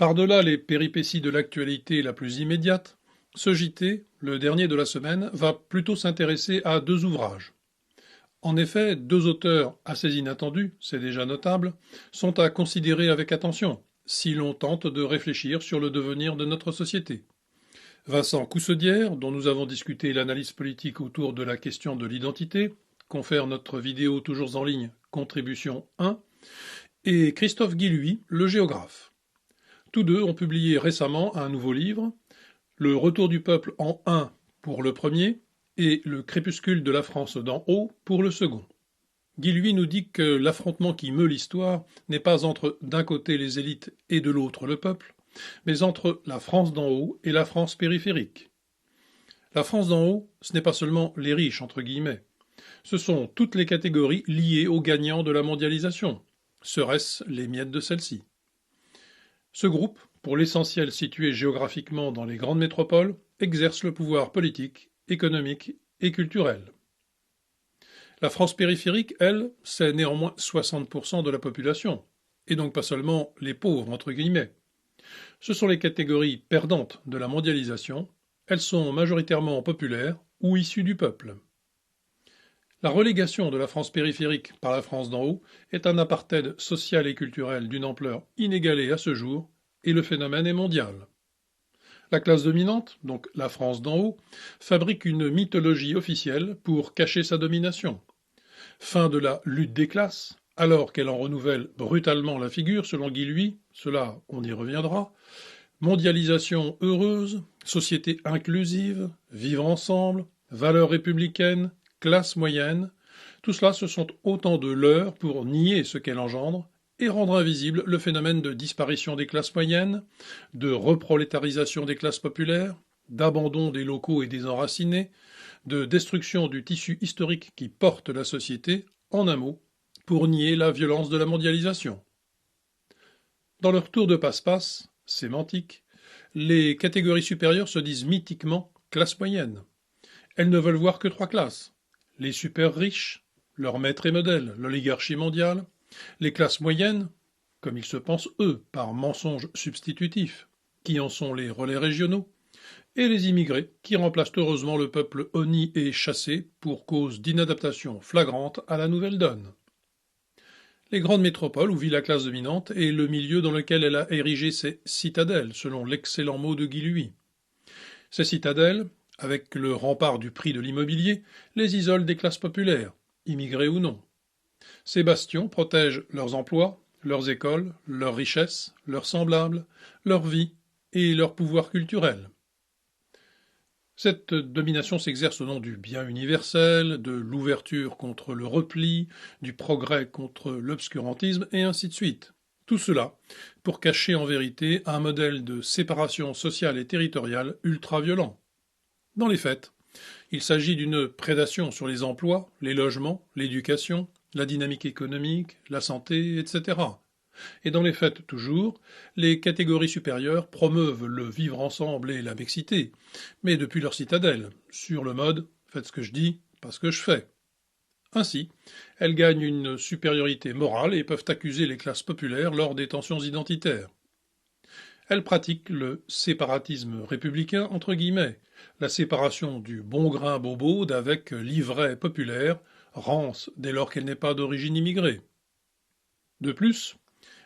Par-delà les péripéties de l'actualité la plus immédiate, ce JT, le dernier de la semaine, va plutôt s'intéresser à deux ouvrages. En effet, deux auteurs assez inattendus, c'est déjà notable, sont à considérer avec attention, si l'on tente de réfléchir sur le devenir de notre société. Vincent Coussedière, dont nous avons discuté l'analyse politique autour de la question de l'identité, confère notre vidéo toujours en ligne, contribution 1, et Christophe Guilluy, le géographe. Tous deux ont publié récemment un nouveau livre, Le Retour du peuple en 1 pour le premier et Le crépuscule de la France d'en haut pour le second. Guilluy nous dit que l'affrontement qui meut l'histoire n'est pas entre d'un côté les élites et de l'autre le peuple, mais entre la France d'en haut et la France périphérique. La France d'en haut, ce n'est pas seulement les riches, entre guillemets. Ce sont toutes les catégories liées aux gagnants de la mondialisation. Seraient-ce les miettes de celle-ci? Ce groupe, pour l'essentiel situé géographiquement dans les grandes métropoles, exerce le pouvoir politique, économique et culturel. La France périphérique, elle, c'est néanmoins 60% de la population, et donc pas seulement les pauvres, entre guillemets. Ce sont les catégories perdantes de la mondialisation, elles sont majoritairement populaires ou issues du peuple. La relégation de la France périphérique par la France d'en haut est un apartheid social et culturel d'une ampleur inégalée à ce jour, et le phénomène est mondial. La classe dominante, donc la France d'en haut, fabrique une mythologie officielle pour cacher sa domination. Fin de la lutte des classes, alors qu'elle en renouvelle brutalement la figure selon Guilluy, cela on y reviendra, mondialisation heureuse, société inclusive, vivre ensemble, valeurs républicaines, classe moyenne, tout cela ce sont autant de leurres pour nier ce qu'elle engendre et rendre invisible le phénomène de disparition des classes moyennes, de reprolétarisation des classes populaires, d'abandon des locaux et des enracinés, de destruction du tissu historique qui porte la société, en un mot, pour nier la violence de la mondialisation. Dans leur tour de passe-passe, sémantique, les catégories supérieures se disent mythiquement classe moyenne. Elles ne veulent voir que trois classes. Les super riches, leur maître et modèle, l'oligarchie mondiale, les classes moyennes, comme ils se pensent eux par mensonge substitutif, qui en sont les relais régionaux, et les immigrés, qui remplacent heureusement le peuple honni et chassé pour cause d'inadaptation flagrante à la nouvelle donne. Les grandes métropoles où vit la classe dominante est le milieu dans lequel elle a érigé ses citadelles, selon l'excellent mot de Guilluy. Ces citadelles, avec le rempart du prix de l'immobilier, les isolent des classes populaires, immigrées ou non. Ces bastions protègent leurs emplois, leurs écoles, leurs richesses, leurs semblables, leur vie et leur pouvoir culturel. Cette domination s'exerce au nom du bien universel, de l'ouverture contre le repli, du progrès contre l'obscurantisme, et ainsi de suite. Tout cela pour cacher en vérité un modèle de séparation sociale et territoriale ultra-violent. Dans les faits, il s'agit d'une prédation sur les emplois, les logements, l'éducation, la dynamique économique, la santé, etc. Et dans les faits toujours, les catégories supérieures promeuvent le vivre ensemble et la mixité, mais depuis leur citadelle, sur le mode « faites ce que je dis, pas ce que je fais ». Ainsi, elles gagnent une supériorité morale et peuvent accuser les classes populaires lors des tensions identitaires. Elles pratiquent le séparatisme républicain entre guillemets, la séparation du bon grain bobo d'avec l'ivraie populaire, rance dès lors qu'elle n'est pas d'origine immigrée. De plus,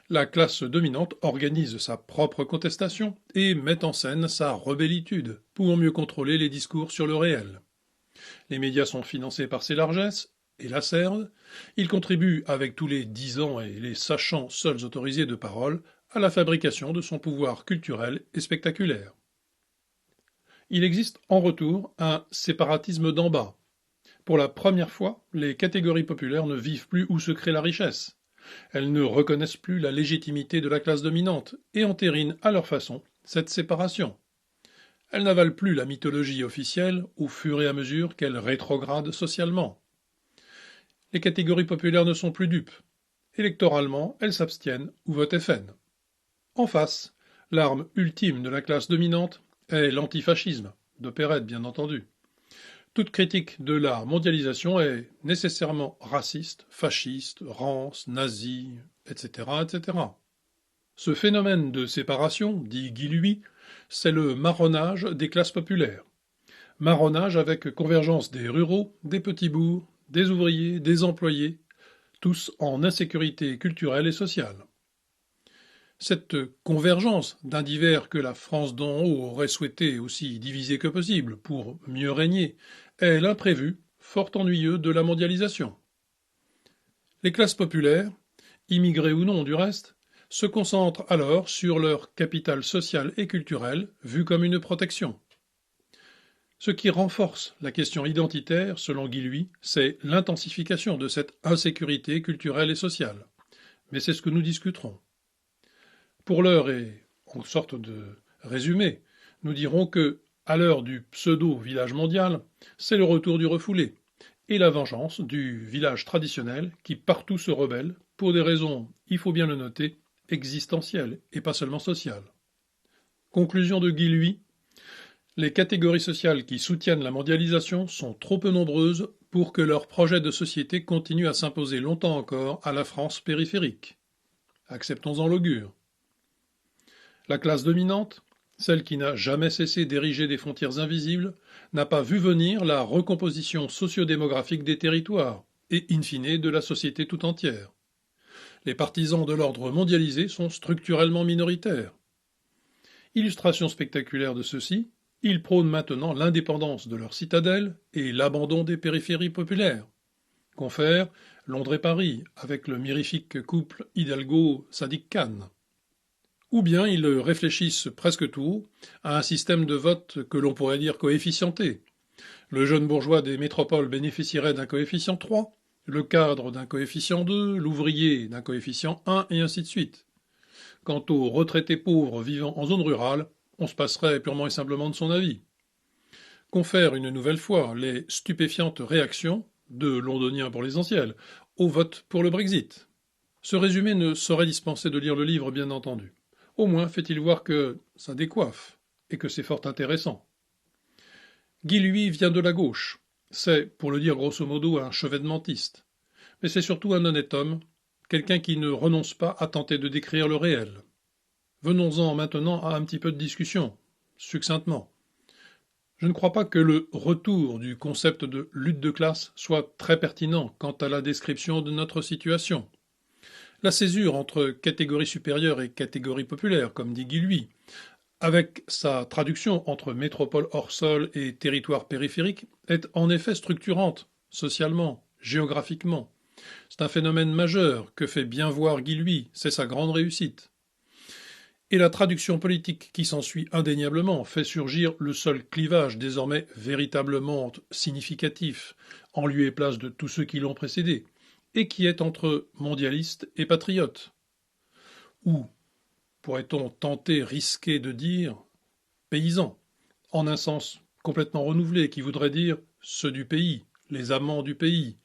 la classe dominante organise sa propre contestation et met en scène sa rebellitude pour mieux contrôler les discours sur le réel. Les médias sont financés par ses largesses et la CERD. Ils contribuent, avec tous les 10 ans et les sachants seuls autorisés de parole, à la fabrication de son pouvoir culturel et spectaculaire. Il existe en retour un séparatisme d'en bas. Pour la première fois, les catégories populaires ne vivent plus où se crée la richesse. Elles ne reconnaissent plus la légitimité de la classe dominante et entérinent à leur façon cette séparation. Elles n'avalent plus la mythologie officielle au fur et à mesure qu'elle rétrograde socialement. Les catégories populaires ne sont plus dupes. Électoralement, elles s'abstiennent ou votent FN. En face, l'arme ultime de la classe dominante est l'antifascisme, d'opérette bien entendu. Toute critique de la mondialisation est nécessairement raciste, fasciste, rance, nazi, etc., etc. Ce phénomène de séparation, dit Guy Luy, c'est le marronnage des classes populaires. Marronnage avec convergence des ruraux, des petits bourgs, des ouvriers, des employés, tous en insécurité culturelle et sociale. Cette convergence d'un divers que la France d'en haut aurait souhaité aussi diviser que possible pour mieux régner est l'imprévu, fort ennuyeux de la mondialisation. Les classes populaires, immigrées ou non du reste, se concentrent alors sur leur capital social et culturel vu comme une protection. Ce qui renforce la question identitaire, selon Guy Luy, c'est l'intensification de cette insécurité culturelle et sociale. Mais c'est ce que nous discuterons. Pour l'heure et en sorte de résumé, nous dirons que, à l'heure du pseudo-village mondial, c'est le retour du refoulé et la vengeance du village traditionnel qui partout se rebelle pour des raisons, il faut bien le noter, existentielles et pas seulement sociales. Conclusion de Guy Luy, les catégories sociales qui soutiennent la mondialisation sont trop peu nombreuses pour que leur projet de société continue à s'imposer longtemps encore à la France périphérique. Acceptons-en l'augure. La classe dominante, celle qui n'a jamais cessé d'ériger des frontières invisibles, n'a pas vu venir la recomposition sociodémographique des territoires et, in fine, de la société tout entière. Les partisans de l'ordre mondialisé sont structurellement minoritaires. Illustration spectaculaire de ceci, ils prônent maintenant l'indépendance de leur citadelle et l'abandon des périphéries populaires. Confère Londres et Paris, avec le mirifique couple Hidalgo-Sadiq Khan. Ou bien ils réfléchissent presque tout à un système de vote que l'on pourrait dire coefficienté. Le jeune bourgeois des métropoles bénéficierait d'un coefficient 3, le cadre d'un coefficient 2, l'ouvrier d'un coefficient 1, et ainsi de suite. Quant aux retraités pauvres vivant en zone rurale, on se passerait purement et simplement de son avis. Confère une nouvelle fois les stupéfiantes réactions, de londoniens pour l'essentiel, au vote pour le Brexit. Ce résumé ne saurait dispenser de lire le livre, bien entendu. Au moins fait-il voir que ça décoiffe, et que c'est fort intéressant. Guy Luy vient de la gauche. C'est, pour le dire grosso modo, un chevènementiste. Mais c'est surtout un honnête homme, quelqu'un qui ne renonce pas à tenter de décrire le réel. Venons-en maintenant à un petit peu de discussion, succinctement. Je ne crois pas que le retour du concept de lutte de classe soit très pertinent quant à la description de notre situation. La césure entre catégorie supérieure et catégorie populaire, comme dit Guy Luy, avec sa traduction entre métropole hors sol et territoire périphérique, est en effet structurante, socialement, géographiquement. C'est un phénomène majeur que fait bien voir Guy Luy, c'est sa grande réussite. Et la traduction politique qui s'ensuit indéniablement fait surgir le seul clivage désormais véritablement significatif, en lieu et place de tous ceux qui l'ont précédé, et qui est entre mondialistes et patriotes. Ou, pourrait-on tenter, risquer de dire, paysans, en un sens complètement renouvelé, qui voudrait dire ceux du pays, les amants du pays,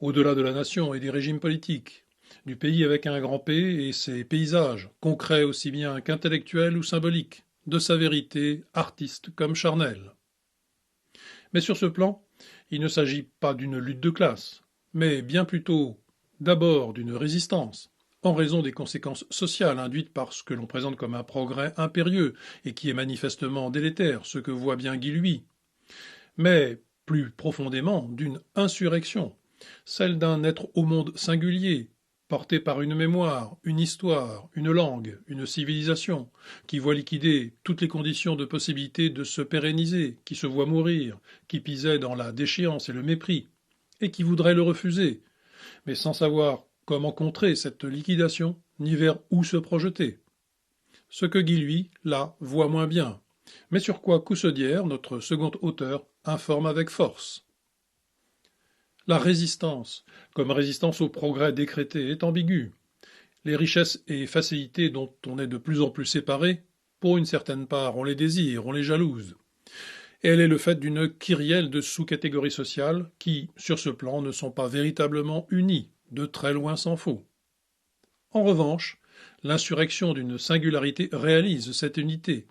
au-delà de la nation et des régimes politiques, du pays avec un grand P et ses paysages, concrets aussi bien qu'intellectuels ou symboliques, de sa vérité, artiste comme charnelle. Mais sur ce plan, il ne s'agit pas d'une lutte de classe, mais bien plutôt d'abord d'une résistance, en raison des conséquences sociales induites par ce que l'on présente comme un progrès impérieux et qui est manifestement délétère, ce que voit bien Guy Luy, mais plus profondément d'une insurrection, celle d'un être au monde singulier, porté par une mémoire, une histoire, une langue, une civilisation, qui voit liquider toutes les conditions de possibilité de se pérenniser, qui se voit mourir, qui pisait dans la déchéance et le mépris, et qui voudrait le refuser, mais sans savoir comment contrer cette liquidation, ni vers où se projeter. Ce que Guy Luy, là, voit moins bien, mais sur quoi Coussaudière, notre second auteur, informe avec force. La résistance, comme résistance au progrès décrété, est ambiguë. Les richesses et facilités dont on est de plus en plus séparé, pour une certaine part, on les désire, on les jalouse. Et elle est le fait d'une kyrielle de sous-catégories sociales qui, sur ce plan, ne sont pas véritablement unies, de très loin s'en faut. En revanche, l'insurrection d'une singularité réalise cette unité,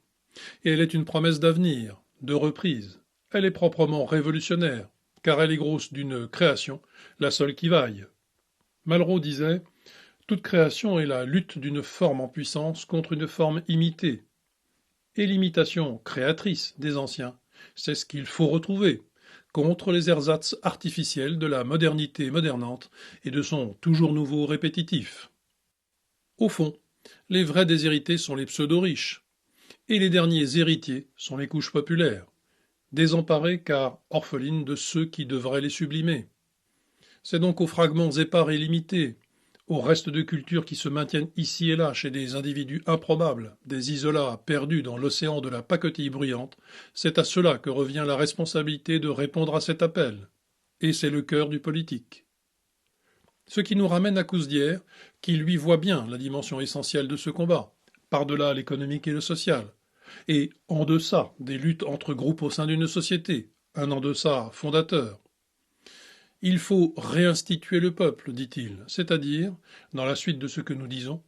et elle est une promesse d'avenir, de reprise. Elle est proprement révolutionnaire, car elle est grosse d'une création, la seule qui vaille. Malraux disait « Toute création est la lutte d'une forme en puissance contre une forme imitée. Et l'imitation créatrice des anciens, c'est ce qu'il faut retrouver, contre les ersatz artificiels de la modernité modernante et de son toujours nouveau répétitif. Au fond, les vrais déshérités sont les pseudo-riches, et les derniers héritiers sont les couches populaires, désemparées car orphelines de ceux qui devraient les sublimer. C'est donc aux fragments épars et limités, aux restes de culture qui se maintiennent ici et là chez des individus improbables, des isolats perdus dans l'océan de la pacotille bruyante, c'est à cela que revient la responsabilité de répondre à cet appel. Et c'est le cœur du politique. Ce qui nous ramène à Cousdière, qui lui voit bien la dimension essentielle de ce combat, par-delà l'économique et le social, et en deçà des luttes entre groupes au sein d'une société, un en deçà fondateur. Il faut réinstituer le peuple, dit-il, c'est-à-dire, dans la suite de ce que nous disons,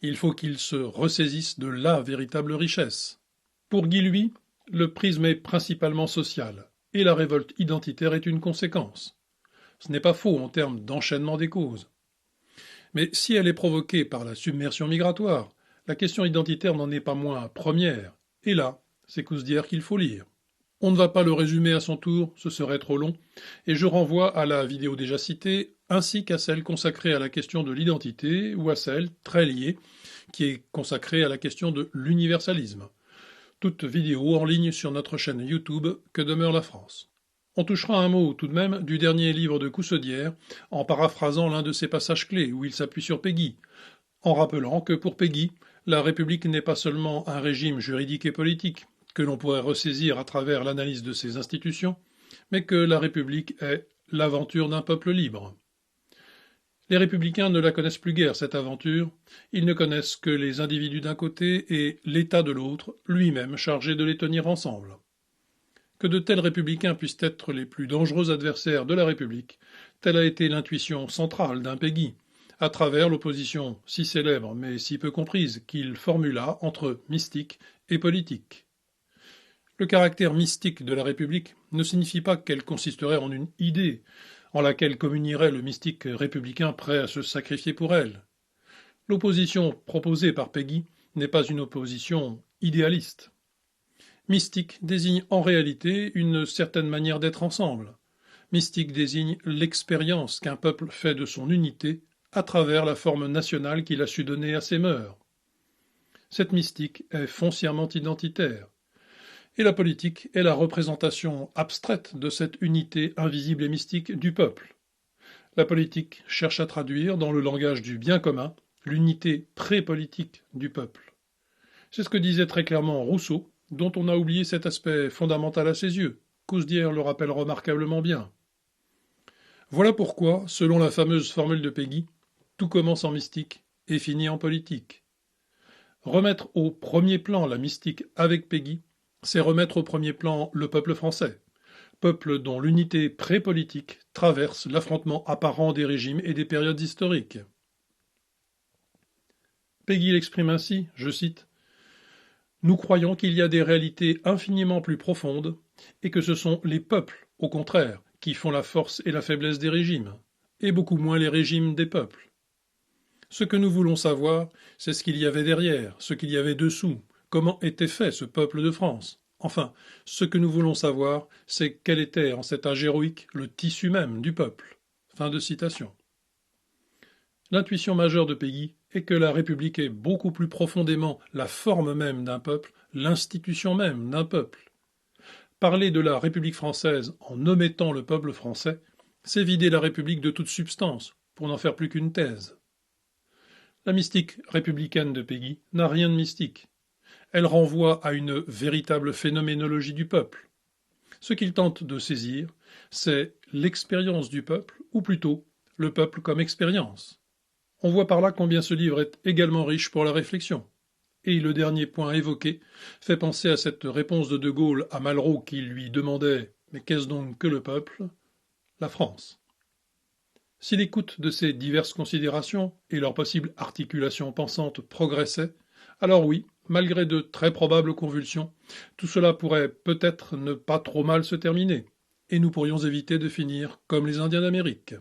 il faut qu'il se ressaisisse de la véritable richesse. Pour Guy Lui, le prisme est principalement social, et la révolte identitaire est une conséquence. Ce n'est pas faux en termes d'enchaînement des causes. Mais si elle est provoquée par la submersion migratoire, la question identitaire n'en est pas moins première, et là, c'est Cousdière qu'il faut lire. On ne va pas le résumer à son tour, ce serait trop long, et je renvoie à la vidéo déjà citée, ainsi qu'à celle consacrée à la question de l'identité, ou à celle, très liée, qui est consacrée à la question de l'universalisme. Toutes vidéos en ligne sur notre chaîne YouTube Que demeure la France. On touchera un mot tout de même du dernier livre de Coussedière, en paraphrasant l'un de ses passages clés, où il s'appuie sur Péguy, en rappelant que pour Péguy, la République n'est pas seulement un régime juridique et politique, que l'on pourrait ressaisir à travers l'analyse de ses institutions, mais que la République est l'aventure d'un peuple libre. Les républicains ne la connaissent plus guère, cette aventure, ils ne connaissent que les individus d'un côté et l'État de l'autre, lui-même chargé de les tenir ensemble. Que de tels républicains puissent être les plus dangereux adversaires de la République, telle a été l'intuition centrale d'un Péguy, à travers l'opposition si célèbre mais si peu comprise qu'il formula entre mystique et politique. Le caractère mystique de la République ne signifie pas qu'elle consisterait en une idée, en laquelle communierait le mystique républicain prêt à se sacrifier pour elle. L'opposition proposée par Péguy n'est pas une opposition idéaliste. Mystique désigne en réalité une certaine manière d'être ensemble. Mystique désigne l'expérience qu'un peuple fait de son unité à travers la forme nationale qu'il a su donner à ses mœurs. Cette mystique est foncièrement identitaire. Et la politique est la représentation abstraite de cette unité invisible et mystique du peuple. La politique cherche à traduire, dans le langage du bien commun, l'unité pré-politique du peuple. C'est ce que disait très clairement Rousseau, dont on a oublié cet aspect fondamental à ses yeux. Cousdière le rappelle remarquablement bien. Voilà pourquoi, selon la fameuse formule de Péguy, tout commence en mystique et finit en politique. Remettre au premier plan la mystique avec Péguy, c'est remettre au premier plan le peuple français, peuple dont l'unité pré-politique traverse l'affrontement apparent des régimes et des périodes historiques. Péguy l'exprime ainsi, je cite, « Nous croyons qu'il y a des réalités infiniment plus profondes et que ce sont les peuples, au contraire, qui font la force et la faiblesse des régimes, et beaucoup moins les régimes des peuples. Ce que nous voulons savoir, c'est ce qu'il y avait derrière, ce qu'il y avait dessous, comment était fait ce peuple de France. Enfin, ce que nous voulons savoir, c'est quel était, en cet âge héroïque, le tissu même du peuple. » Fin de citation. L'intuition majeure de Péguy est que la République est beaucoup plus profondément la forme même d'un peuple, l'institution même d'un peuple. Parler de la République française en omettant le peuple français, c'est vider la République de toute substance, pour n'en faire plus qu'une thèse. La mystique républicaine de Péguy n'a rien de mystique. Elle renvoie à une véritable phénoménologie du peuple. Ce qu'il tente de saisir, c'est l'expérience du peuple, ou plutôt le peuple comme expérience. On voit par là combien ce livre est également riche pour la réflexion. Et le dernier point évoqué fait penser à cette réponse de De Gaulle à Malraux qui lui demandait « Mais qu'est-ce donc que le peuple ?» La France. Si l'écoute de ces diverses considérations et leur possible articulation pensante progressait, alors oui, malgré de très probables convulsions, tout cela pourrait peut-être ne pas trop mal se terminer, et nous pourrions éviter de finir comme les Indiens d'Amérique.